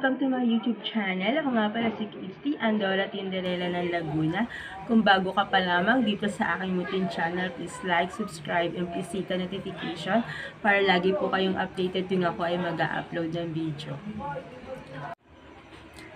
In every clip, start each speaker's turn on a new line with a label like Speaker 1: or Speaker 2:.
Speaker 1: welcome to my YouTube channel. Ako nga pala si Christy, Andora Tinderella ng Laguna. Kung bago ka pa lamang dito sa aking YouTube channel, please like, subscribe, and please hit the notification para lagi po kayong updated tuwing ako ay mag-upload ng video.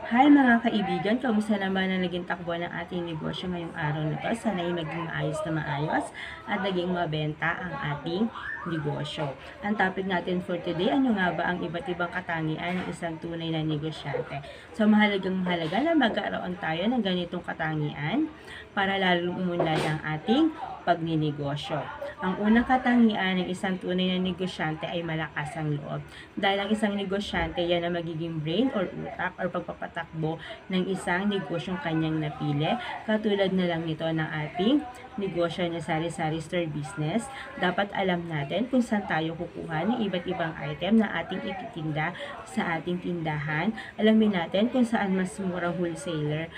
Speaker 1: Hi mga kaibigan, kamusta naman ang naging takbo ng ating negosyo ngayong araw na to? Sana ay maging maayos at naging mabenta ang ating negosyo. Ang topic natin for today, ano nga ba ang iba't ibang katangian ng isang tunay na negosyante? So mahalaga na magkaroon tayo ng ganitong katangian para lalong umunlad ang ating pagninegosyo. Ang unang katangian ng isang tunay na negosyante ay malakas ang loob. Dahil ang isang negosyante, yan ang magiging brain or utak or pagpapatakbo ng isang negosyong kanyang napili. Katulad na lang nito ng ating negosyo na sari-sari store business. Dapat alam natin kung saan tayo kukuha ng iba't ibang item na ating ititinda sa ating tindahan. Alamin natin kung saan mas murang wholesaler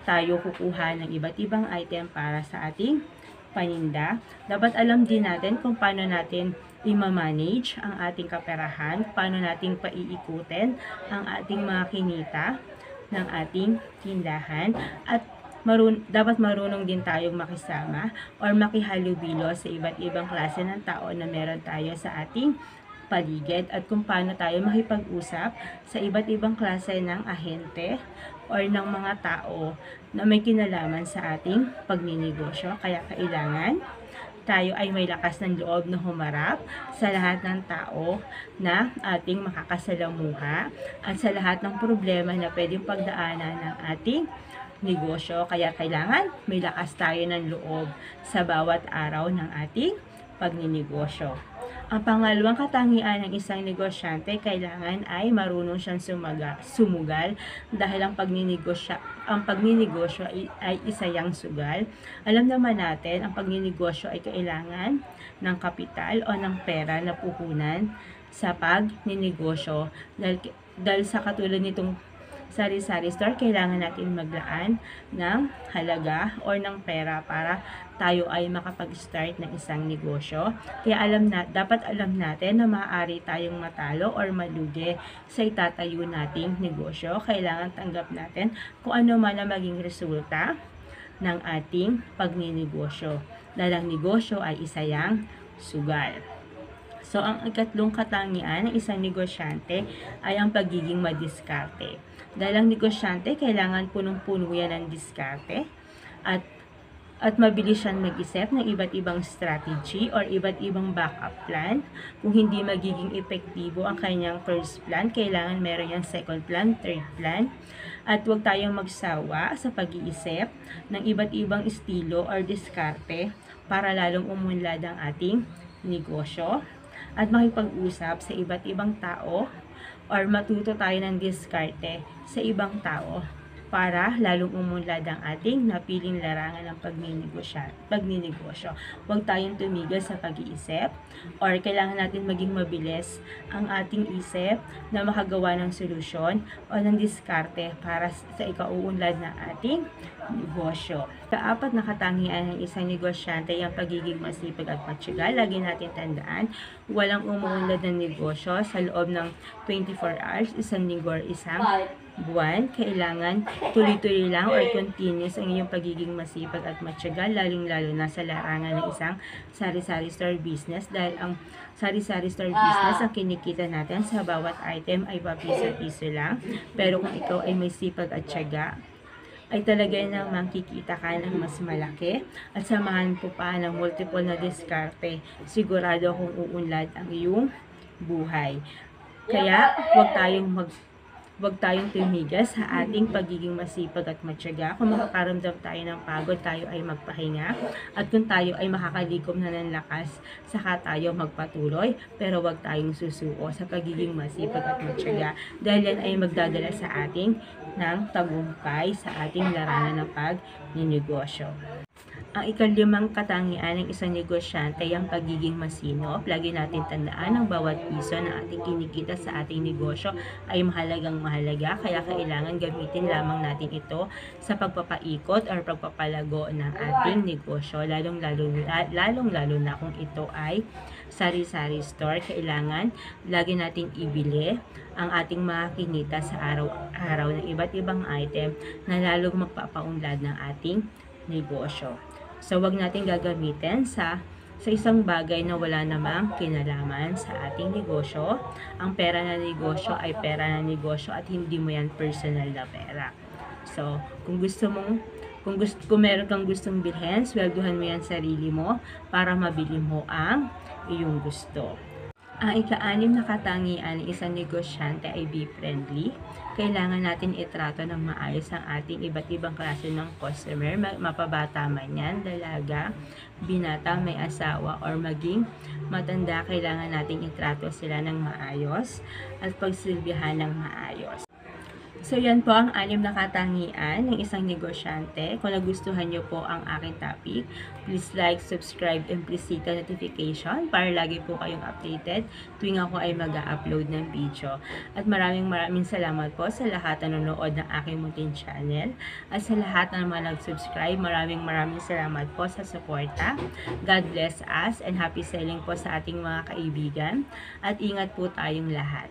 Speaker 1: tayo kukuha ng iba't ibang item para sa ating paninda. Dapat alam din natin kung paano natin i-manage ang ating kaperahan, paano natin paiikutin ang ating mga kinita ng ating tindahan, at dapat marunong din tayong makisama or makihalubilo sa iba't ibang klase ng tao na meron tayo sa ating paligid, at kung paano tayo makipag-usap sa iba't ibang klase ng ahente or ng mga tao na may kinalaman sa ating pagninegosyo. Kaya kailangan tayo ay may lakas ng loob na humarap sa lahat ng tao na ating makakasalamuha at sa lahat ng problema na pwedeng pagdaanan ng ating negosyo. Kaya kailangan may lakas tayo ng loob sa bawat araw ng ating pagninegosyo. Ang pangalawang katangian ng isang negosyante, kailangan ay marunong siyang sumugal dahil ang pagninegosyo ay isa yang sugal. Alam naman natin, ang pagninegosyo ay kailangan ng kapital o ng pera na puhunan sa pagninegosyo. Dahil sa katulad nitong sari-sari store, kailangan natin maglaan ng halaga or ng pera para tayo ay makapag-start ng isang negosyo. Kaya dapat alam natin na maaari tayong matalo or malugi sa itatayo nating negosyo. Kailangan tanggap natin kung ano man ang maging resulta ng ating pagninegosyo. Dahil ang negosyo ay isa yang sugal. So, ang ikatlong katangian ng isang negosyante ay ang pagiging madiskarte. Dahil ang negosyante, kailangan punong-puno yan ng diskarte at mabilis siyang mag-isip ng iba't ibang strategy or iba't ibang backup plan. Kung hindi magiging epektibo ang kanyang first plan, kailangan meron yung second plan, third plan. At huwag tayong magsawa sa pag-iisip ng iba't ibang estilo or diskarte para lalong umunlad ang ating negosyo at makipag-usap sa iba't ibang tao or matuto tayo ng diskarte sa ibang tao para lalong umunlad ang ating napiling larangan ng pagninegosyo. Huwag tayong tumigil sa pag-iisip or kailangan natin maging mabilis ang ating isip na makagawa ng solusyon o ng diskarte para sa ikauunlad ng ating negosyo. Kaapat na katangian ng isang negosyante ay ang pagiging masipag at matyaga. Lagi natin tandaan, walang umuunlad ng negosyo sa loob ng 24 hours, isang linggo or isang buwan. Kailangan tuloy-tuloy lang or continuous ang iyong pagiging masipag at matyaga, lalong-lalo na sa larangan ng isang sari-sari store business, dahil ang sari-sari store business, ang kinikita natin sa bawat item ay papiso-piso lang. Pero kung ikaw ay may sipag at tiyaga, ay talaga nang makikita ka ng mas malaki at samahan po pa ng multiple na diskarte, sigurado kung uunlad ang iyong buhay. Kaya huwag tayong tumigil sa ating pagiging masipag at matyaga. Kung makakaramdam tayo ng pagod, tayo ay magpahinga. At kung tayo ay makakalikom na ng lakas, saka tayo magpatuloy. Pero huwag tayong susuko sa pagiging masipag at matyaga. Dahil yan ay magdadala sa ating ng tagumpay sa ating larangan ng pagninegosyo. Ang ikalimang katangian ng isang negosyante ay ang pagiging masinop. Lagi natin tandaan ang bawat piso na ating kinikita sa ating negosyo ay mahalagang mahalaga, kaya kailangan gamitin lamang natin ito sa pagpapaikot or pagpapalago ng ating negosyo, lalong-lalo na kung ito ay sari-sari store. Kailangan lagi nating ibili ang ating mga kinita sa araw-araw ng iba't ibang item na lalong magpapaunlad ng ating negosyo. So, wag natin gagamitin sa isang bagay na wala namang kinalaman sa ating negosyo. Ang pera ng negosyo ay pera ng negosyo at hindi mo yan personal na pera. So, kung meron kang gustong bilhin, swelduhan mo yan sarili mo para mabili mo ang iyong gusto. Ang ika-anim na katangian ng isang negosyante ay be friendly. Kailangan natin itrato ng maayos ang ating iba't ibang klase ng customer, mapabata man yan, dalaga, binata, may asawa, or maging matanda. Kailangan natin itrato sila ng maayos at pagsilbihan ng maayos. So, yan po ang 6 na katangian ng isang negosyante. Kung nagustuhan nyo po ang aking topic, please like, subscribe, and please hit the notification para lagi po kayong updated tuwing ako ay mag-upload ng video. At maraming salamat po sa lahat na nanonood ng aking munting channel. At sa lahat na mga nag-subscribe, maraming salamat po sa suporta. God bless us and happy selling po sa ating mga kaibigan. At ingat po tayong lahat.